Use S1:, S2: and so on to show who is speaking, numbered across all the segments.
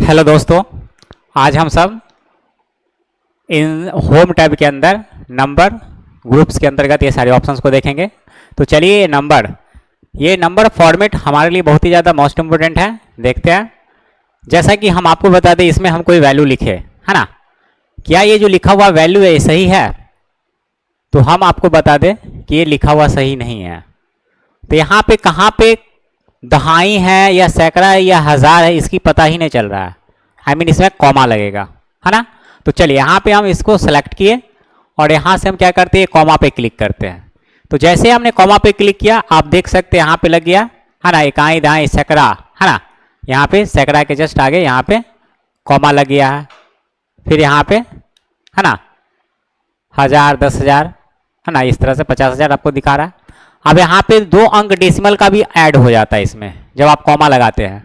S1: Hello दोस्तों, आज हम सब इन होम टैब के अंदर नंबर ग्रुप्स के अंतर्गत ये सारे ऑप्शंस को देखेंगे। तो चलिए ये नंबर फॉर्मेट हमारे लिए बहुत ही ज़्यादा मोस्ट इम्पोर्टेंट है। देखते हैं। जैसा कि हम आपको बता दें, इसमें हम कोई वैल्यू लिखे, है ना, क्या ये जो लिखा हुआ वैल्यू है ये सही है? तो हम आपको बता दें कि ये लिखा हुआ सही नहीं है। तो यहाँ पे कहाँ पे दहाई है या सैकड़ा है या हज़ार है, इसकी पता ही नहीं चल रहा है। आई मीन इसमें कॉमा लगेगा, है ना। तो चलिए यहाँ पे हम इसको सेलेक्ट किए और यहाँ से हम क्या करते हैं, कॉमा पे क्लिक करते हैं। तो जैसे हमने कॉमा पे क्लिक किया, आप देख सकते हैं यहाँ पे लग गया, है ना, इकाई दहाई सैकड़ा, है ना। यहाँ पे सैकड़ा के जस्ट आगे यहाँ पे कॉमा लग गया है। फिर यहाँ पे, है ना, 1000, 10,000, है ना, इस तरह से 50,000 आपको दिखा रहा है। अब यहाँ पे 2 अंक डेसिमल का भी ऐड हो जाता है इसमें जब आप कॉमा लगाते हैं।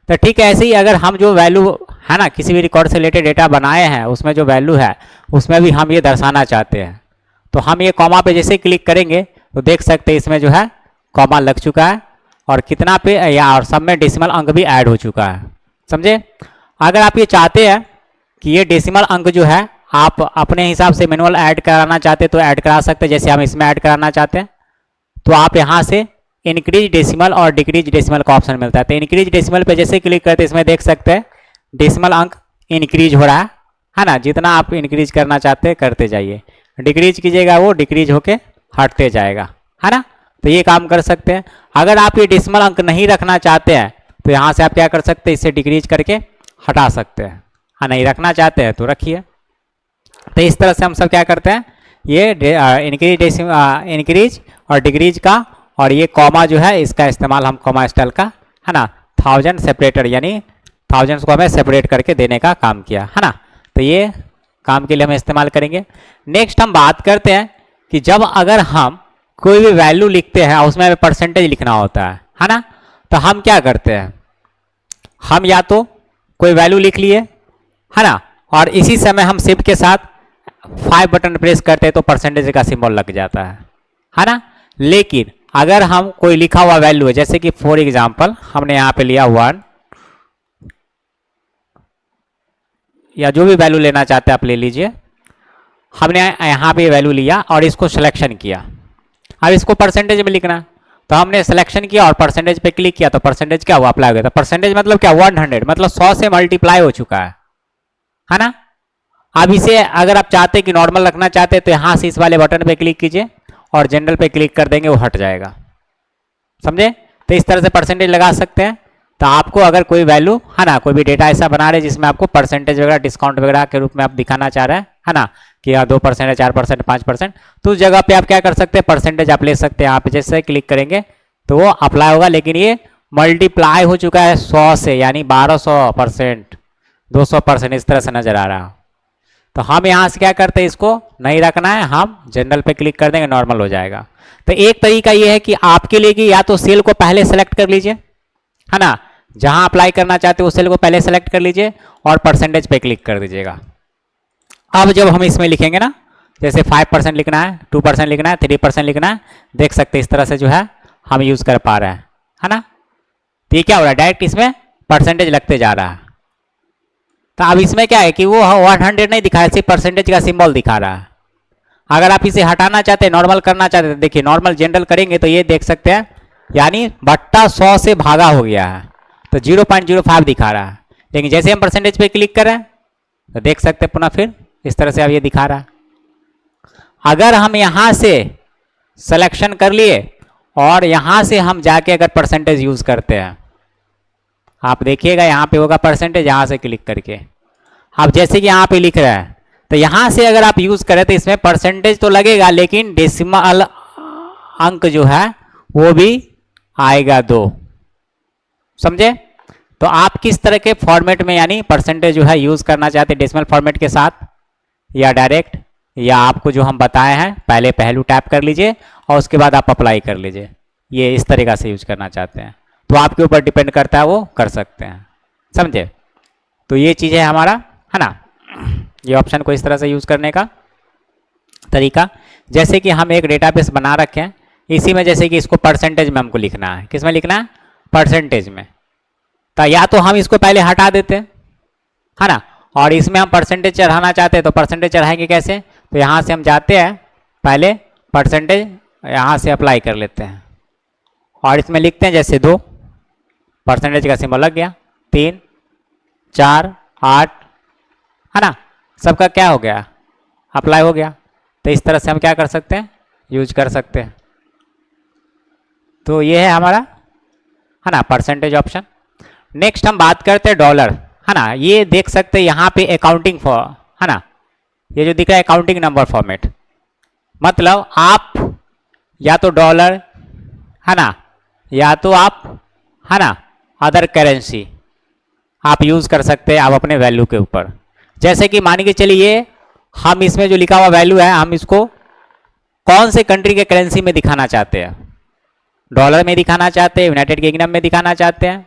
S1: तो ठीक है, ऐसे ही अगर हम जो वैल्यू, है ना, किसी भी रिकॉर्ड से रिलेटेड डेटा बनाए हैं उसमें जो वैल्यू है उसमें भी हम ये दर्शाना चाहते हैं, तो हम ये कॉमा पे जैसे क्लिक करेंगे तो देख सकते हैं इसमें जो है कॉमा लग चुका है और कितना पे या और सब में डेसिमल अंक भी ऐड हो चुका है। समझे। अगर आप ये चाहते हैं कि ये डेसिमल अंक जो है आप अपने हिसाब से मैनुअल ऐड कराना चाहते तो ऐड करा सकते हैं। जैसे हम इसमें ऐड कराना चाहते हैं तो आप यहाँ से इंक्रीज डेसिमल और डिक्रीज डेसिमल का ऑप्शन मिलता है। तो इंक्रीज डेसिमल पे जैसे क्लिक करते हैं इसमें देख सकते हैं डेसिमल अंक इंक्रीज हो रहा है ना। जितना आप इंक्रीज करना चाहते हैं करते जाइए, डिक्रीज कीजिएगा वो डिक्रीज होके हटते जाएगा, है ना। तो ये काम कर सकते हैं। अगर आप ये डेसिमल अंक नहीं रखना चाहते हैं तो यहाँ से आप क्या कर सकते हैं, इसे डिक्रीज करके हटा सकते हैं। हाँ, नहीं रखना चाहते हैं तो रखिए। तो इस तरह से हम सब क्या करते हैं, ये इंक्रीज और डिक्रीज का और ये कॉमा जो है इसका इस्तेमाल हम कॉमा स्टाइल का, है ना, 1000 सेपरेटर यानी थाउजेंड्स को हमें सेपरेट करके देने का काम किया, है ना। तो ये काम के लिए हम इस्तेमाल करेंगे। नेक्स्ट हम बात करते हैं कि जब अगर हम कोई भी वैल्यू लिखते हैं उसमें परसेंटेज लिखना होता है ना। तो हम क्या करते हैं, हम या तो कोई वैल्यू लिख लिए, है ना, और इसी समय हम शिफ्ट के साथ 5 बटन प्रेस करते हैं तो परसेंटेज का सिंबल लग जाता है ना। लेकिन अगर हम कोई लिखा हुआ वैल्यू है, जैसे कि फॉर एग्जांपल हमने यहाँ पे लिया 1 या जो भी वैल्यू लेना चाहते हैं आप ले लीजिए। हमने यहाँ पे वैल्यू लिया और इसको सिलेक्शन किया। अब इसको परसेंटेज में लिखना, तो हमने सिलेक्शन किया और परसेंटेज पे क्लिक किया तो परसेंटेज क्या हुआ, अप्लाई हो गया। तो परसेंटेज मतलब क्या, 100 मतलब 100 से मल्टीप्लाई हो चुका है ना। अब इसे अगर आप चाहते हैं कि नॉर्मल रखना चाहते हैं तो यहाँ से इस वाले बटन पे क्लिक कीजिए और जनरल पे क्लिक कर देंगे, वो हट जाएगा। समझे। तो इस तरह से परसेंटेज लगा सकते हैं। तो आपको अगर कोई वैल्यू, है ना, कोई भी डेटा ऐसा बना रहे जिसमें आपको परसेंटेज वगैरह डिस्काउंट वगैरह के रूप में आप दिखाना चाह रहे हैं, है ना, कि 2%, 4%, 5%, तो उस जगह पे आप क्या कर सकते हैं, परसेंटेज आप ले सकते हैं। आप जैसे क्लिक करेंगे तो वो अप्लाई होगा, लेकिन ये मल्टीप्लाई हो चुका है 100 से, यानी 1200%, 200% इस तरह से नजर आ रहा है। तो हम यहाँ से क्या करते हैं, इसको नहीं रखना है, हम जनरल पे क्लिक कर देंगे, नॉर्मल हो जाएगा। तो एक तरीका ये है कि आपके लिए कि या तो सेल को पहले सेलेक्ट कर लीजिए, है ना, जहां अप्लाई करना चाहते हो उस सेल को पहले सेलेक्ट कर लीजिए और परसेंटेज पे क्लिक कर दीजिएगा। अब जब हम इसमें लिखेंगे ना, जैसे 5% लिखना है, 2% लिखना है, 3% लिखना है, देख सकते हैं इस तरह से जो है हम यूज कर पा रहे हैं, है ना। तो ये क्या हो रहा है, डायरेक्ट इसमें परसेंटेज लगते जा रहा है। तो अब इसमें क्या है कि वो 100 नहीं दिखा रहा है, सिर्फ परसेंटेज का सिंबल दिखा रहा है। अगर आप इसे हटाना चाहते हैं, नॉर्मल करना चाहते हैं, देखिए नॉर्मल जनरल करेंगे तो ये देख सकते हैं, यानी बट्टा 100 से भागा हो गया है, तो 0.05 दिखा रहा है। लेकिन जैसे हम परसेंटेज पे क्लिक करें तो देख सकते हैं पुनः फिर इस तरह से अब ये दिखा रहा है। अगर हम यहाँ से सिलेक्शन कर लिए और यहाँ से हम जाके अगर परसेंटेज यूज करते हैं, आप देखिएगा यहाँ पे होगा परसेंटेज, यहाँ से क्लिक करके आप जैसे कि यहाँ पे लिख रहा है, तो यहाँ से अगर आप यूज करें तो इसमें परसेंटेज तो लगेगा लेकिन डेसिमल अंक जो है वो भी आएगा 2। समझे। तो आप किस तरह के फॉर्मेट में यानी परसेंटेज जो है यूज करना चाहते हैं, डेसिमल फॉर्मेट के साथ या डायरेक्ट, या आपको जो हम बताए हैं पहले पहलू टैप कर लीजिए और उसके बाद आप अप्लाई कर लीजिए, ये इस तरीका से यूज करना चाहते हैं तो आपके ऊपर डिपेंड करता है, वो कर सकते हैं। समझे। तो ये चीज़ है हमारा, है ना, ये ऑप्शन को इस तरह से यूज करने का तरीका। जैसे कि हम एक डेटाबेस बना रखे हैं, इसी में जैसे कि इसको परसेंटेज में हमको लिखना है, किस में लिखना है, परसेंटेज में। तो या तो हम इसको पहले हटा देते हैं, है ना। और इसमें हम परसेंटेज चढ़ाना चाहते हैं तो परसेंटेज चढ़ाएंगे कैसे, तो यहाँ से हम जाते हैं, पहले परसेंटेज यहाँ से अप्लाई कर लेते हैं और इसमें लिखते हैं जैसे 2, परसेंटेज का सिंबल लग गया, 3, 4, 8, है ना, सबका क्या हो गया, अप्लाई हो गया। तो इस तरह से हम क्या कर सकते हैं, यूज कर सकते हैं। तो ये है हमारा, है ना, परसेंटेज ऑप्शन। नेक्स्ट हम बात करते हैं डॉलर, है ना। ये देख सकते हैं यहाँ पे अकाउंटिंग फॉर, है ना, ये जो दिख रहा है अकाउंटिंग नंबर फॉर्मेट, मतलब आप या तो डॉलर, है ना, या तो आप, है ना, अदर करेंसी आप यूज़ कर सकते हैं आप अपने वैल्यू के ऊपर। जैसे कि मान के चलिए हम इसमें जो लिखा हुआ वैल्यू है हम इसको कौन से कंट्री के करेंसी में दिखाना चाहते हैं, डॉलर में दिखाना चाहते हैं, यूनाइटेड किंगडम में दिखाना चाहते हैं,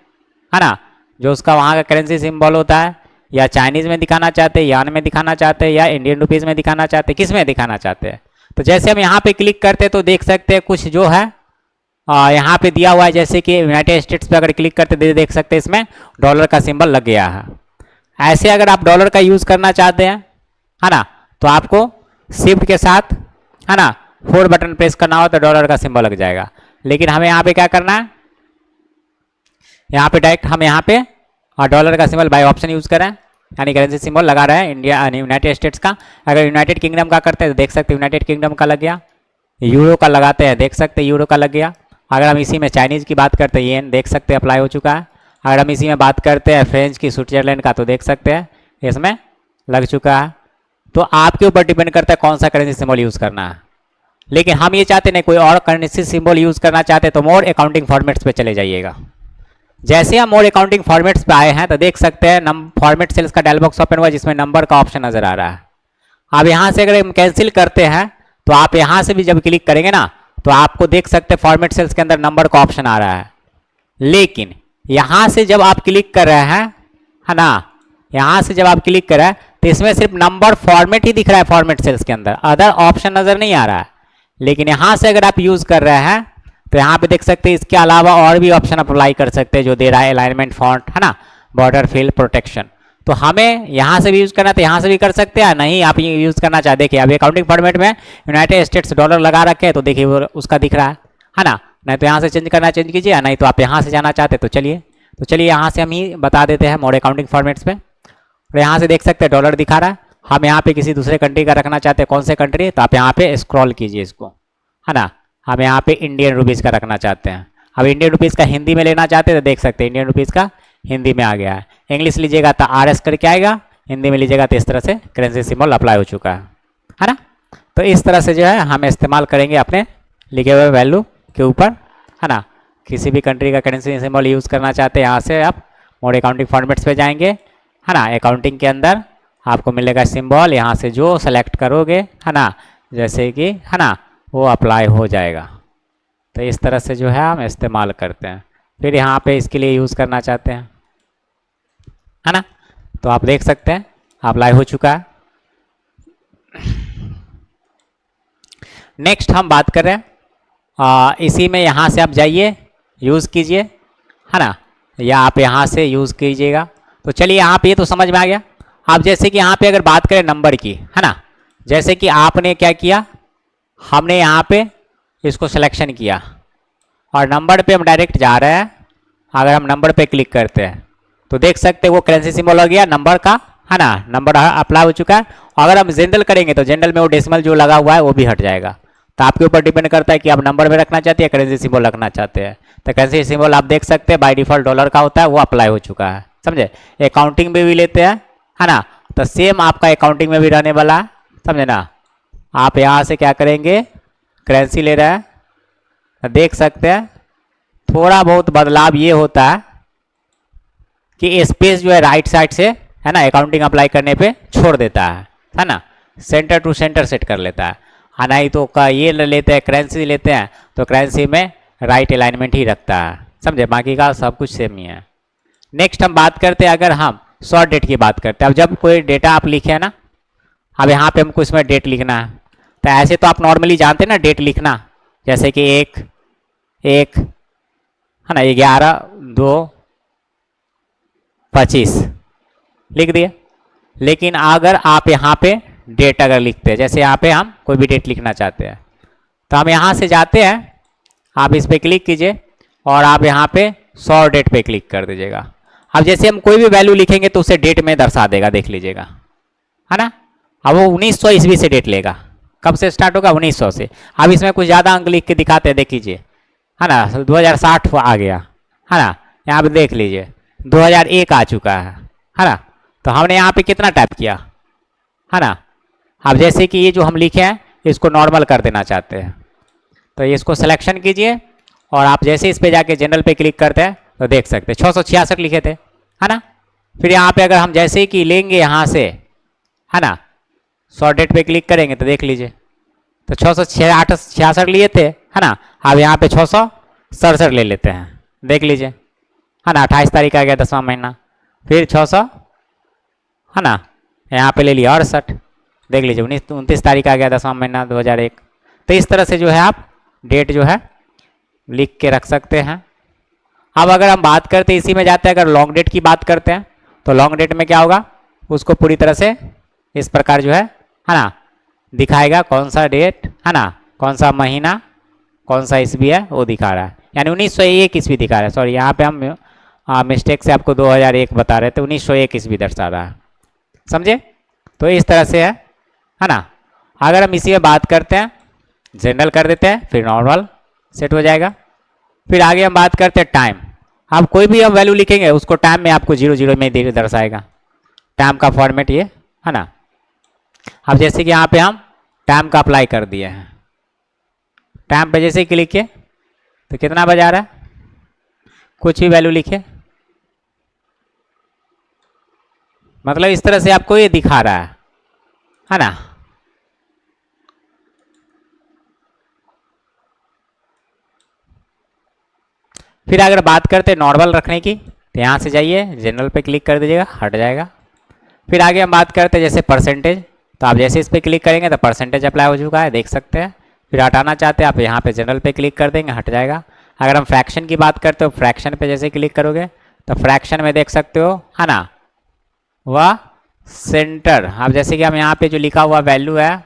S1: है ना, जो उसका वहाँ का करेंसी सिंबल होता है, या चाइनीज़ में दिखाना चाहते हैं, यान में दिखाना चाहते हैं, या इंडियन रुपीज़ में दिखाना चाहते हैं, किस में दिखाना चाहते हैं। तो जैसे हम यहाँ पे क्लिक करते हैं तो देख सकते हैं कुछ जो है यहाँ पे दिया हुआ है, जैसे कि यूनाइटेड स्टेट्स पे अगर क्लिक करते देख सकते हैं इसमें डॉलर का सिंबल लग गया है। ऐसे अगर आप डॉलर का यूज़ करना चाहते हैं, है ना, तो आपको शिफ्ट के साथ, है ना, 4 बटन प्रेस करना हो तो डॉलर का सिंबल लग जाएगा। लेकिन हमें यहाँ पे क्या करना है, यहाँ पे डायरेक्ट हम यहाँ पे डॉलर का सिंबल बाय ऑप्शन यूज़ करें, यानी करेंसी सिंबल लगा रहे हैं इंडिया यूनाइटेड स्टेट्स का। अगर यूनाइटेड किंगडम का करते हैं तो देख सकते हैं यूनाइटेड किंगडम का लग गया, यूरो का लगाते हैं देख सकते हैं यूरो का लग गया। अगर हम इसी में चाइनीज़ की बात करते हैं येन देख सकते हैं अप्लाई हो चुका है। अगर हम इसी में बात करते हैं फ्रेंच की स्विट्जरलैंड का तो देख सकते हैं इसमें लग चुका है। तो आपके ऊपर डिपेंड करता है कौन सा करेंसी सिंबल यूज़ करना है। लेकिन हम ये चाहते नहीं कोई और करेंसी सिंबल यूज़ करना चाहते तो मोर अकाउंटिंग फॉर्मेट्स पे चले जाइएगा। जैसे हम मोर अकाउंटिंग फॉर्मेट्स पे आए हैं तो देख सकते हैं फॉर्मेट सेल्स का डायलॉग बॉक्स ओपन हुआ जिसमें नंबर का ऑप्शन नजर आ रहा है। अब यहाँ से अगर हम कैंसिल करते हैं तो आप यहाँ से भी जब क्लिक करेंगे ना तो आपको देख सकते हैं फॉर्मेट सेल्स के अंदर नंबर का ऑप्शन आ रहा है। लेकिन यहाँ से जब आप क्लिक कर रहे हैं, है ना, यहाँ से जब आप क्लिक कर रहे हैं तो इसमें सिर्फ नंबर फॉर्मेट ही दिख रहा है फॉर्मेट सेल्स के अंदर, अदर ऑप्शन नजर नहीं आ रहा है। लेकिन यहाँ से अगर आप यूज़ कर रहे हैं तो यहाँ पे देख सकते हैं इसके अलावा और भी ऑप्शन अप्लाई कर सकते हैं जो दे रहा है अलाइनमेंट फॉन्ट, है ना, बॉर्डर फिल प्रोटेक्शन। तो हमें यहाँ से भी यूज़ करना तो यहाँ से भी कर सकते हैं, नहीं आप ये यूज़ करना चाहते, देखिए अभी अकाउंटिंग फॉर्मेट में यूनाइटेड स्टेट्स डॉलर लगा रखे हैं तो देखिए वो उसका दिख रहा है ना। नहीं तो यहाँ से चेंज करना चेंज कीजिए, नहीं तो आप यहाँ से जाना चाहते तो चलिए यहाँ से हम ही बता देते हैं मोड अकाउंटिंग फॉर्मेट्स में। और यहाँ से देख सकते हैं डॉलर दिखा रहा है, हम यहाँ पे किसी दूसरे कंट्री का रखना चाहते हैं, कौन से कंट्री, तो आप यहाँ पे स्क्रॉल कीजिए इसको, है ना, हम यहाँ पे इंडियन रुपीज़ का रखना चाहते हैं। अब इंडियन रुपीज़ का हिंदी में लेना चाहते हैं तो देख सकते हैं इंडियन रुपीज़ का हिंदी में आ गया है। इंग्लिश लीजिएगा तो RS करके आएगा, हिंदी में लीजिएगा तो इस तरह से करेंसी सिंबल अप्लाई हो चुका है ना। तो इस तरह से जो है हम इस्तेमाल करेंगे अपने लिखे हुए वैल्यू के ऊपर, है ना। किसी भी कंट्री का करेंसी सिंबल यूज़ करना चाहते हैं यहाँ से आप मोड अकाउंटिंग फॉर्मेट्स पे जाएंगे, है ना। अकाउंटिंग के अंदर आपको मिलेगा सिंबल, यहाँ से जो सेलेक्ट करोगे, है ना, जैसे कि, है ना, वो अप्लाई हो जाएगा। तो इस तरह से जो है हम इस्तेमाल करते हैं। फिर यहाँ पे इसके लिए यूज़ करना चाहते हैं, है ना, तो आप देख सकते हैं अप्लाई हो चुका है। नेक्स्ट हम बात कर रहे हैं इसी में, यहाँ से आप जाइए यूज़ कीजिए, है ना, या आप यहाँ से यूज़ कीजिएगा। तो चलिए यहाँ पे ये तो समझ में आ गया। आप जैसे कि यहाँ पे अगर बात करें नंबर की, है ना, जैसे कि आपने क्या किया, हमने यहाँ पे इसको सिलेक्शन किया और नंबर पे हम डायरेक्ट जा रहे हैं। अगर हम नंबर पे क्लिक करते हैं तो देख सकते हैं वो करेंसी सिंबल हो गया नंबर का, है ना, नंबर अप्लाई हो चुका है। अगर हम जनरल करेंगे तो जनरल में वो डेसिमल जो लगा हुआ है वो भी हट जाएगा। तो आपके ऊपर डिपेंड करता है कि आप नंबर में रखना चाहते हैं या करेंसी सिंबल रखना चाहते हैं। तो करेंसी सिंबल आप देख सकते हैं बाय डिफॉल्ट डॉलर का होता है, वो अप्लाई हो चुका है, समझे। अकाउंटिंग में भी लेते हैं, है ना, तो सेम आपका अकाउंटिंग में भी रहने वाला है, समझे ना। आप यहाँ से क्या करेंगे, करेंसी ले रहे हैं, देख सकते हैं थोड़ा बहुत बदलाव ये होता है कि स्पेस जो है राइट साइड से, है ना, अकाउंटिंग अप्लाई करने पे छोड़ देता है ना, सेंटर टू सेंटर सेट कर लेता है। नहीं तो का ये लेते हैं करेंसी लेते हैं तो करेंसी में राइट अलाइनमेंट ही रखता है, समझे, बाकी का सब कुछ सेम ही है। नेक्स्ट हम बात करते हैं, अगर हम शॉर्ट डेट की बात करते हैं, अब जब कोई डेटा आप लिखे है ना, अब यहाँ पे हमको इसमें डेट लिखना है। तो ऐसे तो आप नॉर्मली जानते हैं ना डेट लिखना, जैसे कि 1/1, है ना, 11/2/25 लिख दिए। लेकिन अगर आप यहाँ पे डेट अगर लिखते हैं, जैसे यहाँ पे हम कोई भी डेट लिखना चाहते हैं, तो हम यहाँ से जाते हैं, आप इस पर क्लिक कीजिए और आप यहाँ पे सॉर्ट डेट पे क्लिक कर दीजिएगा। अब जैसे हम कोई भी वैल्यू लिखेंगे तो उसे डेट में दर्शा देगा, देख लीजिएगा, है ना। अब वो 1900 ईस्वी से डेट लेगा। कब से स्टार्ट होगा? 1900 से। अब इसमें कुछ ज़्यादा अंक लिख के दिखाते हैं, देख लीजिए, है ना, 2060 आ गया, है ना। यहाँ पे देख लीजिए 2001 आ चुका है ना। तो हमने यहाँ पे कितना टाइप किया, है ना। अब जैसे कि ये जो हम लिखे हैं इसको नॉर्मल कर देना चाहते हैं, तो इसको सिलेक्शन कीजिए और आप जैसे इस पे जाके जनरल पे क्लिक करते हैं तो देख सकते हैं 666 लिखे थे, है ना। फिर यहाँ पे अगर हम जैसे ही कि लेंगे यहाँ से, है ना, सॉर्ट डेट पे क्लिक करेंगे तो देख लीजिए, तो 666 लिए थे, है ना। अब यहाँ पे 667 ले लेते हैं, देख लीजिए, है ना। 28 तारीख आ गया 10वां महीना, फिर 600, है ना, यहाँ पे ले लिया 68, देख लीजिए 29 तारीख आ गया 10वां महीना 2001। तो इस तरह से जो है आप डेट जो है लिख के रख सकते हैं। अब अगर हम बात करते हैं इसी में जाते हैं, अगर लॉन्ग डेट की बात करते हैं तो लॉन्ग डेट में क्या होगा, उसको पूरी तरह से इस प्रकार जो है ना, दिखाएगा कौन सा डेट, है ना, कौन सा महीना, कौन सा ईस्वी है वो दिखा रहा है, यानी 1901 ईस्वी दिखा रहा है। सॉरी, यहाँ पे हम मिस्टेक से आपको 2001 बता रहे थे, 1901 ईस्वी दर्शा रहा है, समझे। तो इस तरह से है ना। अगर हम इसी में बात करते हैं, जनरल कर देते हैं, फिर नॉर्मल सेट हो जाएगा। फिर आगे हम बात करते हैं टाइम। आप कोई भी हम वैल्यू लिखेंगे उसको टाइम में आपको 00 में दर्शाएगा, टाइम का फॉर्मेट ये, है ना। अब जैसे कि यहाँ पे हम टाइम का अप्लाई कर दिए हैं, टाइम पे जैसे क्लिक किए तो कितना बजा रहा है, कुछ भी वैल्यू लिखे, मतलब इस तरह से आपको ये दिखा रहा है ना। फिर अगर बात करते हैं नॉर्मल रखने की, तो यहाँ से जाइए जनरल पे क्लिक कर दीजिएगा, हट जाएगा। फिर आगे हम बात करते हैं जैसे परसेंटेज, तो आप जैसे इस पर क्लिक करेंगे तो परसेंटेज अप्लाई हो चुका है, देख सकते हैं। फिर हटाना चाहते हैं आप यहाँ पे जनरल पे क्लिक कर देंगे, हट जाएगा। अगर हम फ्रैक्शन की बात करते हो, फ्रैक्शन पे जैसे क्लिक करोगे तो फ्रैक्शन में देख सकते हो, है ना, वह सेंटर। अब जैसे कि हम यहाँ पे जो लिखा हुआ वैल्यू है,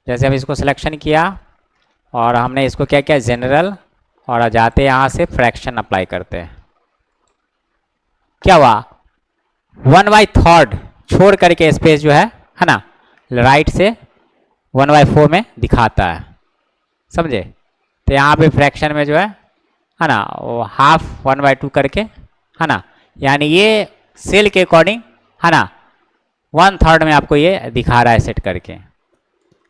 S1: जैसे हम इसको सिलेक्शन किया और हमने इसको क्या किया, जनरल, और जाते यहाँ से फ्रैक्शन अप्लाई करते हैं, क्या हुआ, 1/3 छोड़ करके स्पेस जो है ना, राइट से 1/4 में दिखाता है, समझे। तो यहाँ पे फ्रैक्शन में जो है ना, वो हाफ 1/2 करके, है ना, यानी ये सेल के अकॉर्डिंग, है ना, 1/3 में आपको ये दिखा रहा है सेट करके।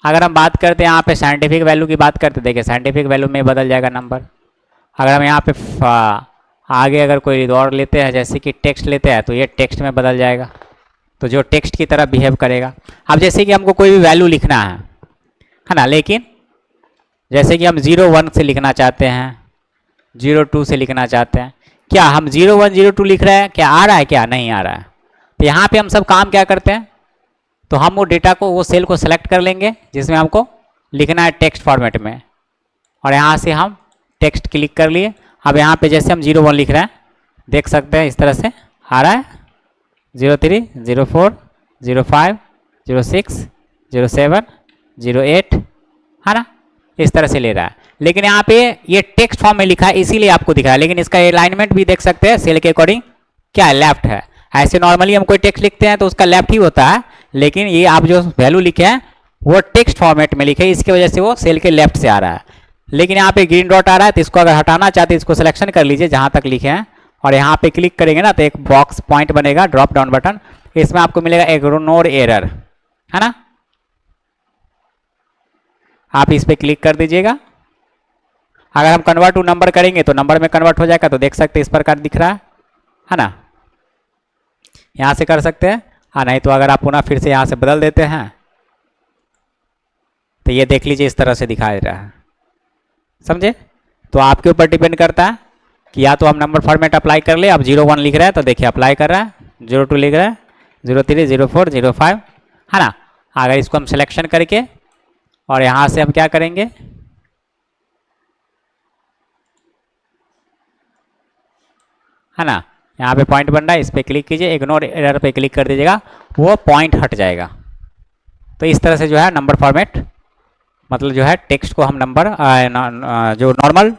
S1: अगर हम बात करते हैं यहाँ पे साइंटिफिक वैल्यू की बात करते, देखिए साइंटिफिक वैल्यू में बदल जाएगा नंबर। अगर हम यहाँ पे आगे अगर कोई और लेते हैं, जैसे कि टेक्स्ट लेते हैं, तो ये टेक्स्ट में बदल जाएगा, तो जो टेक्स्ट की तरह बिहेव करेगा। अब जैसे कि हमको कोई भी वैल्यू लिखना है ना, लेकिन जैसे कि हम 01 से लिखना चाहते हैं, 02 से लिखना चाहते हैं, क्या हम 01 02 लिख रहे हैं, क्या आ रहा है, क्या नहीं आ रहा है। तो यहाँ पे हम सब काम क्या करते हैं, तो हम वो डेटा को, वो सेल को सेलेक्ट कर लेंगे जिसमें हमको लिखना है टेक्स्ट फॉर्मेट में, और यहाँ से हम टेक्स्ट क्लिक कर लिए। अब यहाँ पे जैसे हम 01 लिख रहे हैं, देख सकते हैं इस तरह से आ रहा है, 03 04 05 06 07 08, है ना, इस तरह से ले रहा है। लेकिन यहाँ पे ये टेक्स्ट फॉर्म में लिखा है इसीलिए आपको दिख रहा है, लेकिन इसका अलाइनमेंट भी देख सकते हैं सेल के अकॉर्डिंग क्या है, लेफ्ट है। ऐसे नॉर्मली हम कोई टेक्स्ट लिखते हैं तो उसका लेफ्ट ही होता है, लेकिन ये आप जो वैल्यू लिखे हैं वो टेक्स्ट फॉर्मेट में लिखे, इसकी वजह से वो सेल के लेफ्ट से आ रहा है। लेकिन यहाँ पे ग्रीन डॉट आ रहा है, तो इसको अगर हटाना चाहते हैं इसको सिलेक्शन कर लीजिए जहाँ तक लिखे हैं, और यहाँ पे क्लिक करेंगे ना तो एक बॉक्स पॉइंट बनेगा, ड्रॉप डाउन बटन, इसमें आपको मिलेगा इग्नोर एरर, है ना, आप इस पे क्लिक कर दीजिएगा। अगर हम कन्वर्ट टू नंबर करेंगे तो नंबर में कन्वर्ट हो जाएगा, तो देख सकते हैं इस प्रकार दिख रहा है ना, यहाँ से कर सकते हैं। हाँ, नहीं तो अगर आप पुनः फिर से यहाँ से बदल देते हैं तो ये देख लीजिए इस तरह से दिखाई रहा है, समझे। तो आपके ऊपर डिपेंड करता है कि या तो हम नंबर फॉर्मेट अप्लाई कर ले। अब 01 लिख रहा है तो देखिए अप्लाई कर रहा है, 02 लिख रहा है, 03 04 05, है ना। अगर इसको हम सिलेक्शन करके और यहाँ से हम क्या करेंगे, है ना, यहाँ पे पॉइंट बन रहा है, इस पर क्लिक कीजिए, इग्नोर एरर पे क्लिक कर दीजिएगा, वो पॉइंट हट जाएगा। तो इस तरह से जो है नंबर फॉर्मेट, मतलब जो है टेक्स्ट को हम नंबर जो नॉर्मल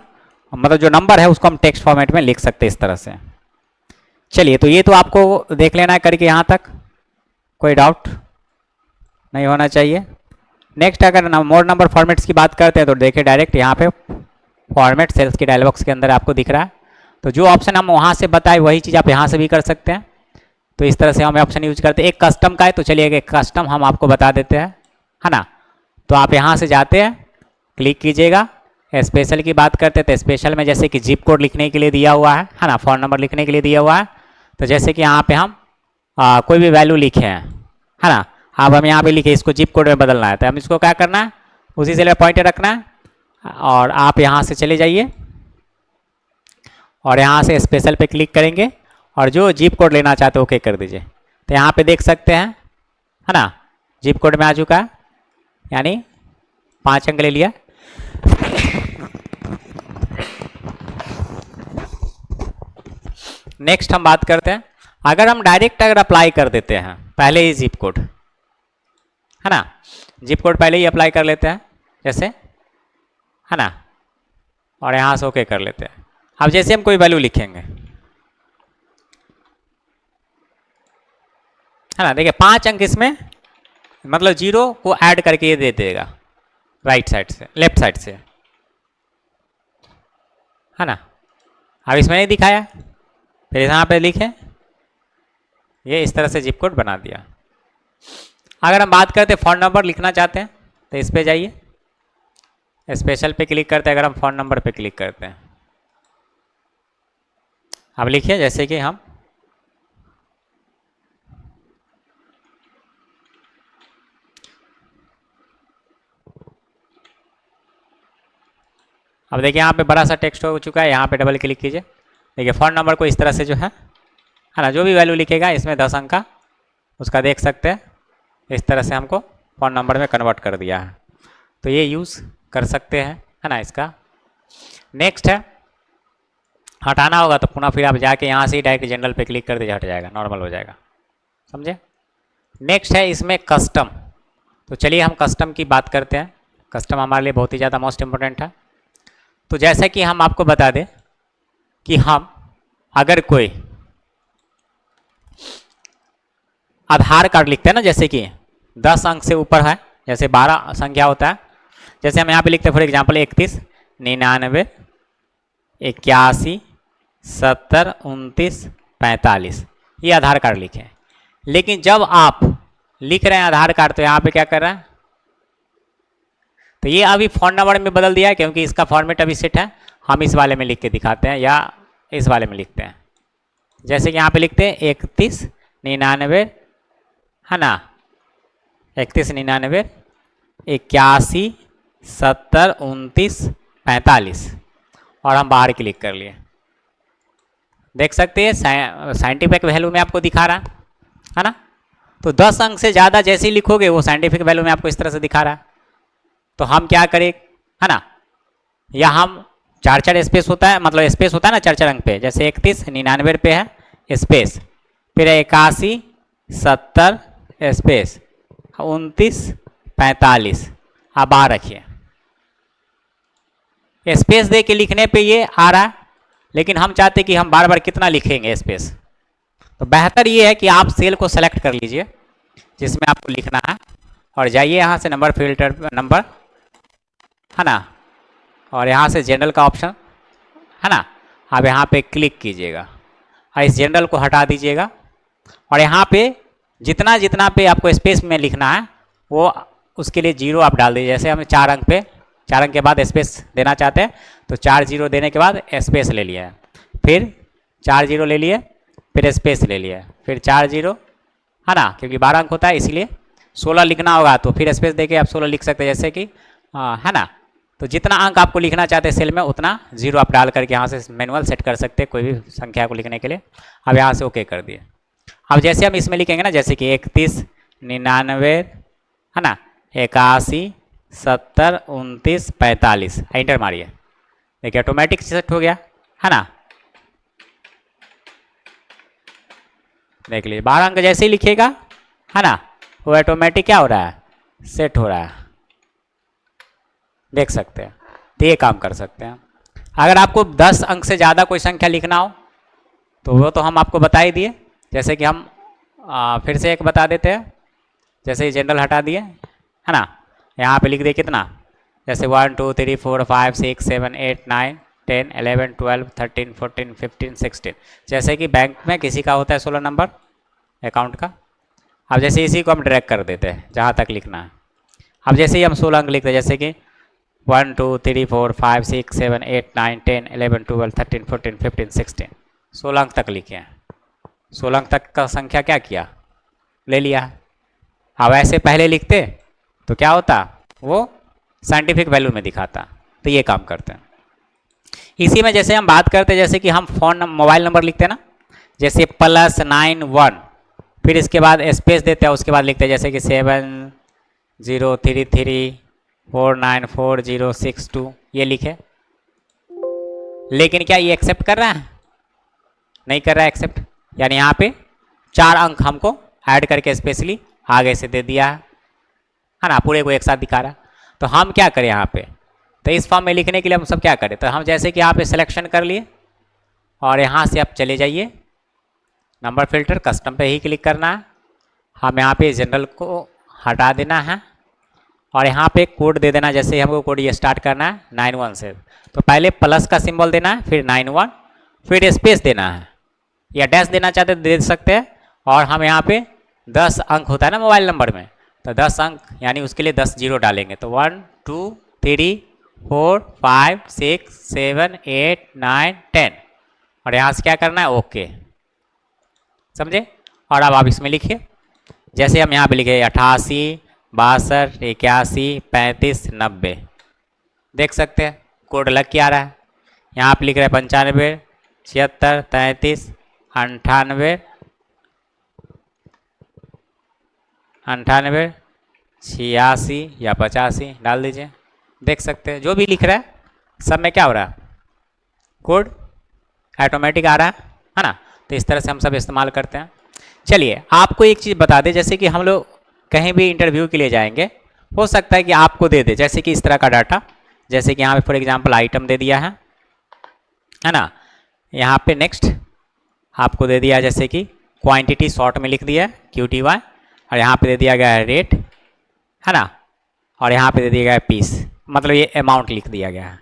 S1: मतलब जो नंबर है उसको हम टेक्स्ट फॉर्मेट में लिख सकते हैं इस तरह से। चलिए, तो ये तो आपको देख लेना है करके, यहाँ तक कोई डाउट नहीं होना चाहिए। नेक्स्ट अगर मोर नंबर फॉर्मेट्स की बात करते हैं तो देखिए डायरेक्ट यहाँ पे फॉर्मेट सेल्स के डायलॉग बॉक्स के अंदर आपको दिख रहा है। तो जो ऑप्शन हम वहाँ से बताए वही चीज़ आप यहाँ से भी कर सकते हैं। तो इस तरह से हम ऑप्शन यूज करते हैं। एक कस्टम का है, तो चलिए एक कस्टम हम आपको बता देते हैं, है ना। तो आप यहाँ से जाते हैं, क्लिक कीजिएगा। स्पेशल की बात करते हैं तो स्पेशल में जैसे कि जिप कोड लिखने के लिए दिया हुआ है ना, फ़ोन नंबर लिखने के लिए दिया हुआ है। तो जैसे कि यहाँ पे हम कोई भी वैल्यू लिखे हैं, है ना। अब हम यहाँ पे लिखे, इसको जिप कोड में बदलना है, तो हम इसको क्या करना है, उसी से पॉइंटर रखना है और आप यहाँ से चले जाइए और यहाँ से स्पेशल पे क्लिक करेंगे और जो जिप कोड लेना चाहते हो ओके कर दीजिए। तो यहाँ पे देख सकते हैं, है ना, जिप कोड में आ चुका है, यानी 5 अंक ले लिया। नेक्स्ट हम बात करते हैं, अगर हम डायरेक्ट अगर अप्लाई कर देते हैं पहले ही जिप कोड, है ना, जिप कोड पहले ही अप्लाई कर लेते हैं जैसे, है ना, और यहाँ से ओके कर लेते हैं। अब जैसे हम कोई वैल्यू लिखेंगे, है ना, देखिए 5 अंक इसमें मतलब 0 को ऐड करके ये दे देगा राइट साइड से, लेफ्ट साइड से, है ना। अब इसमें नहीं दिखाया, फिर यहाँ पे लिखें, ये इस तरह से जिप कोड बना दिया। अगर हम बात करते हैं फ़ोन नंबर लिखना चाहते हैं तो इस पे जाइए, स्पेशल पे क्लिक करते हैं, अगर हम फ़ोन नंबर पे क्लिक करते हैं, अब लिखिए जैसे कि हम अब देखिए यहाँ पे बड़ा सा टेक्स्ट हो चुका है, यहाँ पे डबल क्लिक कीजिए। देखिए फ़ोन नंबर को इस तरह से जो है ना, जो भी वैल्यू लिखेगा इसमें 10 अंक का उसका देख सकते हैं, इस तरह से हमको फ़ोन नंबर में कन्वर्ट कर दिया है। तो ये यूज़ कर सकते हैं, है ना, इसका। नेक्स्ट है, हटाना होगा तो पुनः फिर आप जाके यहाँ से ही डायरेक्ट जनरल पे क्लिक कर दीजिए, हट जाएगा, नॉर्मल हो जाएगा, समझे। नेक्स्ट है इसमें कस्टम। तो चलिए हम कस्टम की बात करते हैं। कस्टम हमारे लिए बहुत ही ज़्यादा मोस्ट इम्पोर्टेंट है। तो जैसा कि हम आपको बता दें कि हम अगर कोई आधार कार्ड लिखते हैं ना, जैसे कि 10 अंक से ऊपर है, जैसे 12 संख्या होता है, जैसे हम यहाँ पे लिखते हैं फॉर एग्जांपल 31 99 81 70 29 45, ये आधार कार्ड लिखे हैं। लेकिन जब आप लिख रहे हैं आधार कार्ड तो यहाँ पे क्या कर रहे हैं, तो ये अभी फ़ोन नंबर में बदल दिया है क्योंकि इसका फॉर्मेट अभी सेट है। हम इस वाले में लिख के दिखाते हैं या इस वाले में लिखते हैं, जैसे कि यहाँ पे लिखते हैं 31 99, है ना, 31 99 81 70 29 45 और हम बाहर क्लिक कर लिए। देख सकते हैं साइंटिफिक वैल्यू में आपको दिखा रहा है ना। तो 10 अंक से ज़्यादा जैसे ही लिखोगे वो साइंटिफिक वैल्यू में आपको इस तरह से दिखा रहा है। तो हम क्या करें, है ना, या हम 4 स्पेस होता है, मतलब स्पेस होता है ना 4 अंक पे, जैसे 31 99 पे है स्पेस, फिर 81 70 स्पेस 29 45, आप बाहर रखिए। स्पेस दे के लिखने पे ये आ रहा है, लेकिन हम चाहते कि हम बार बार कितना लिखेंगे स्पेस। तो बेहतर ये है कि आप सेल को सेलेक्ट कर लीजिए जिसमें आपको लिखना है और जाइए यहाँ से नंबर फिल्टर नंबर, है ना, और यहाँ से जनरल का ऑप्शन, है ना, आप यहाँ पे क्लिक कीजिएगा और इस जनरल को हटा दीजिएगा और यहाँ पे जितना जितना पे आपको स्पेस में लिखना है वो उसके लिए 0 आप डाल दीजिए। जैसे हम 4 अंक पे 4 अंक के बाद स्पेस देना चाहते हैं तो 4 0 देने के बाद स्पेस ले लिया, फिर 4 0 ले लिए, फिर स्पेस ले लिया, फिर 4 0, है ना, क्योंकि 12 अंक होता है इसलिए 16 लिखना होगा तो फिर स्पेस देके आप 16 लिख सकते हैं, जैसे कि है ना। तो जितना अंक आपको लिखना चाहते हैं सेल में उतना 0 आप डाल करके यहाँ से मैनुअल सेट कर सकते हैं कोई भी संख्या को लिखने के लिए। अब यहाँ से ओके कर दिए। अब जैसे हम इसमें लिखेंगे ना, जैसे कि 31 99, है ना, 81 70 29 45, एंटर मारिए, देखिए ऑटोमेटिक सेट हो गया, है ना। देख लीजिए 12 अंक जैसे ही लिखिएगा है ना, वो ऑटोमेटिक क्या हो रहा है, सेट हो रहा है। देख सकते हैं, तो ये काम कर सकते हैं। अगर आपको 10 अंक से ज़्यादा कोई संख्या लिखना हो तो वो तो हम आपको बता ही दिए। जैसे कि हम फिर से एक बता देते हैं, जैसे ही जनरल हटा दिए है ना, यहाँ पे लिख दिए कितना, जैसे 1 2 3 4 5 6 7 8 9 10 11 12 13 14 15 16, जैसे कि बैंक में किसी का होता है 16 नंबर अकाउंट का। अब जैसे इसी को हम ड्रैग कर देते हैं जहाँ तक लिखना है। अब जैसे ही हम 16 अंक लिखते हैं, जैसे कि 1 2 3 4 5 6 7 8 9 10 11 12 13 14 15 16, 16 अंक तक लिखे हैं। 16 अंक तक का संख्या क्या किया, ले लिया। अब ऐसे पहले लिखते तो क्या होता, वो साइंटिफिक वैल्यू में दिखाता। तो ये काम करते हैं। इसी में जैसे हम बात करते हैं, जैसे कि हम मोबाइल नंबर लिखते हैं ना, जैसे +91, फिर इसके बाद स्पेस देते हैं, उसके बाद लिखते हैं जैसे कि 7033494062, ये लिखे। लेकिन क्या ये एक्सेप्ट कर रहा है, नहीं कर रहा है एक्सेप्ट, यानी यहाँ पे 4 अंक हमको ऐड करके स्पेशली आगे से दे दिया है ना, पूरे को एक साथ दिखा रहा। तो हम क्या करें यहाँ पे, तो इस फॉर्म में लिखने के लिए हम सब क्या करें, तो हम जैसे कि यहाँ पे सिलेक्शन कर लिए और यहाँ से आप चले जाइए नंबर फिल्टर, कस्टम पे ही क्लिक करना है। हम यहाँ पे जनरल को हटा देना है और यहाँ पे कोड दे देना, जैसे हमको कोड ये स्टार्ट करना है 91 से, तो पहले प्लस का सिंबल देना है, फिर 91, फिर स्पेस देना है, या डैश देना चाहते तो दे सकते हैं। और हम यहाँ पे 10 अंक होता है ना मोबाइल नंबर में, तो 10 अंक यानी उसके लिए 10 जीरो डालेंगे, तो 1 2 3 4 5 6 7 8 9 10, और यहाँ से क्या करना है, ओके, समझे। और अब आप इसमें लिखिए, जैसे हम यहाँ पे लिखे 88 62 81 35 90, देख सकते हैं कोड लग के आ रहा है। यहाँ पे लिख रहे हैं 95 76 33 98 98 86 या 85 डाल दीजिए, देख सकते हैं जो भी लिख रहा है सब में क्या हो रहा है, कोड ऑटोमेटिक आ रहा है ना। तो इस तरह से हम सब इस्तेमाल करते हैं। चलिए आपको एक चीज़ बता दें, जैसे कि हम लोग कहीं भी इंटरव्यू के लिए जाएंगे, हो सकता है कि आपको दे दे जैसे कि इस तरह का डाटा, जैसे कि यहाँ पे फॉर एग्जांपल आइटम दे दिया है ना, यहाँ पे नेक्स्ट आपको दे दिया जैसे कि क्वांटिटी शॉर्ट में लिख दिया है QTY, और यहाँ पे दे दिया गया है रेट है ना, और यहाँ पे दे दिया गया है पीस, मतलब ये अमाउंट लिख दिया गया है।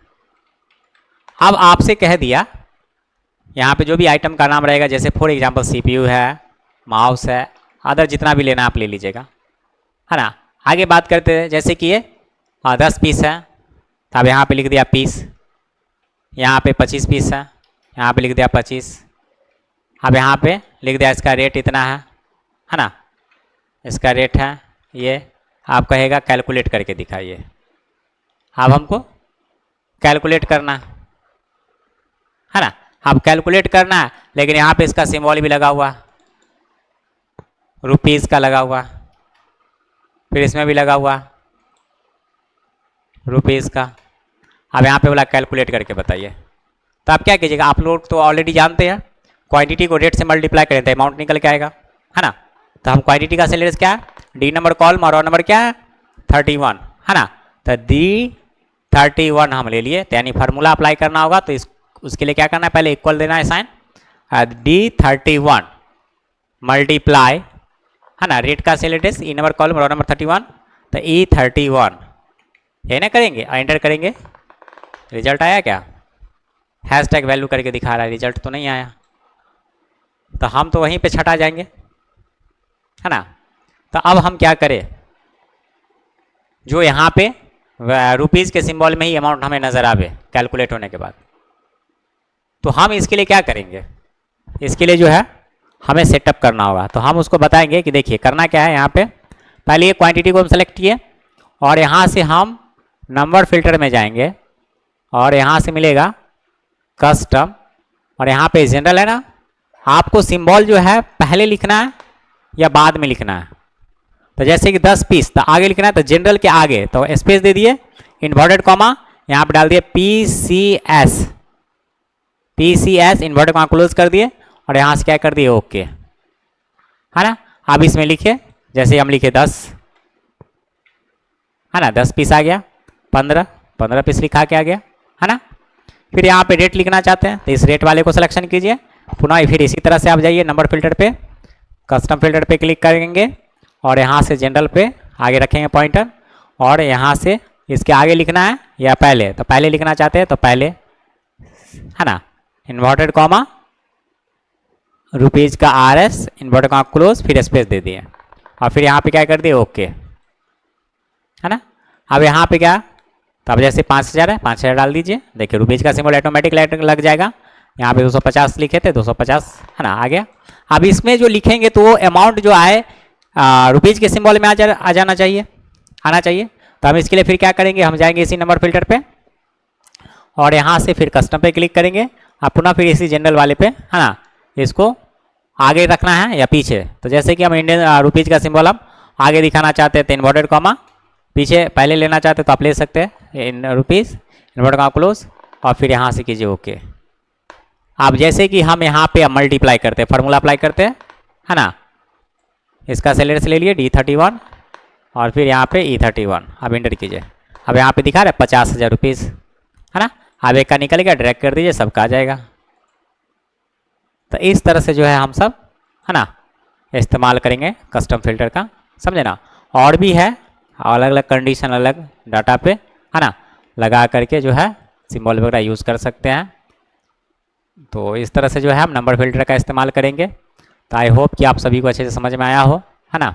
S1: अब आपसे कह दिया यहाँ पे जो भी आइटम का नाम रहेगा, जैसे फॉर एग्जांपल CPU है, माउस है, अदर जितना भी लेना आप ले लीजिएगा है ना। आगे बात करते हैं, जैसे कि ये 10 पीस है, तो अब यहाँ पे लिख दिया पीस, यहाँ पे 25 पीस है, यहाँ पे लिख दिया 25, अब यहाँ पे लिख दिया इसका रेट इतना है ना, इसका रेट है ये, आप कहेगा कैलकुलेट करके दिखाइए। अब हमको कैलकुलेट करना है ना, अब कैलकुलेट करना है, लेकिन यहाँ पे इसका सिंबल भी लगा हुआ, रुपीज़ का लगा हुआ, फिर इसमें भी लगा हुआ रुपीज़ का। अब यहाँ पे बोला कैलकुलेट करके बताइए, तो आप क्या कीजिएगा, आप लोग तो ऑलरेडी जानते हैं क्वांटिटी को रेट से मल्टीप्लाई करें तो अमाउंट निकल के आएगा है ना। तो हम क्वांटिटी का सेलेस क्या है, डी नंबर कॉलम और नंबर क्या है 31 है ना, तो D31 हम ले लिए, तो यानी फार्मूला अप्लाई करना होगा, तो उसके लिए क्या करना है, पहले इक्वल देना है साइन, D31 मल्टीप्लाई है ना, रेट का सेलेटेस ई नंबर कॉलम रो नंबर 31, तो E31 ये ना करेंगे और एंटर करेंगे, रिजल्ट आया क्या, हैशटैग वैल्यू करके दिखा रहा है, रिजल्ट तो नहीं आया, तो हम तो वहीं पे छटा जाएंगे है ना। तो अब हम क्या करें, जो यहाँ पे रुपीज़ के सिंबल में ही अमाउंट हमें नज़र आवे कैलकुलेट होने के बाद, तो हम इसके लिए क्या करेंगे, इसके लिए जो है हमें सेटअप करना होगा। तो हम उसको बताएंगे कि देखिए करना क्या है, यहाँ पे पहले ये क्वांटिटी को हम सेलेक्ट किए और यहाँ से हम नंबर फिल्टर में जाएंगे और यहाँ से मिलेगा कस्टम, और यहाँ पे जनरल है ना, आपको सिंबल जो है पहले लिखना है या बाद में लिखना है, तो जैसे कि 10 पीस तो आगे लिखना है, तो जनरल के आगे तो स्पेस दे दिए, इन्वर्टेड कॉमा, यहाँ पे डाल दिए PCS इन्वर्टेड कॉमा क्लोज कर दिए और यहाँ से क्या कर दिए ओके। है ना। अब इसमें लिखे, जैसे हम लिखे 10, है ना, 10 पीस आ गया, 15 पीस लिखा के आ गया, है ना। फिर यहाँ पे रेट लिखना चाहते हैं तो इस रेट वाले को सिलेक्शन कीजिए। पुनः फिर इसी तरह से आप जाइए नंबर फिल्टर पे, कस्टम फिल्टर पे क्लिक करेंगे और यहाँ से जनरल पे आगे रखेंगे पॉइंटर, और यहाँ से इसके आगे लिखना है या पहले, तो पहले लिखना चाहते हैं तो पहले, है ना, इन्वर्टेड कॉमा रुपीज़ का RS इन्वर्टेड कॉमा क्लोज, फिर स्पेस दे दिए और फिर यहाँ पे क्या कर दिए, ओके, है ना। अब यहाँ पे क्या, तो अब जैसे 5000 है, 5000 डाल दीजिए। देखिए रुपीज़ का सिंबल ऑटोमेटिक लग जाएगा। यहाँ पे 250 लिखे थे, 250, है ना, आ गया। अब इसमें जो लिखेंगे तो वो अमाउंट जो आए रुपीज़ के सिंबल में आ जाना चाहिए, आना चाहिए। तो हम इसके लिए फिर क्या करेंगे, हम जाएंगे इसी नंबर फिल्टर पे और यहाँ से फिर कस्टम पे क्लिक करेंगे और पुनः फिर इसी जनरल वाले पे, है ना, इसको आगे रखना है या पीछे। तो जैसे कि हम इंडियन रुपीज़ का सिंबल हम आगे दिखाना चाहते हैं तो इन्वर्टेड कॉमा, पीछे पहले लेना चाहते हैं तो आप ले सकते हैं in rupees inverted comma close, और फिर यहाँ से कीजिए ओके। अब जैसे कि हम यहाँ पे मल्टीप्लाई करते हैं, फार्मूला अप्लाई करते हैं, है ना, इसका सेलेरियस ले लिए D31 और फिर यहाँ पे E31, अब इंटर कीजिए। अब यहाँ पे दिखा रहा है 50,000 रुपीज़, है ना। अब एक का निकल गया, ड्रैग कर दीजिए, सबका आ जाएगा। तो इस तरह से जो है हम सब, है ना, इस्तेमाल करेंगे कस्टम फिल्टर का, समझे ना। और भी है अलग अलग कंडीशन, अलग डाटा पे, है ना, लगा करके जो है सिंबल वगैरह यूज़ कर सकते हैं। तो इस तरह से जो है हम नंबर फिल्टर का इस्तेमाल करेंगे। तो आई होप कि आप सभी को अच्छे से समझ में आया हो, है ना।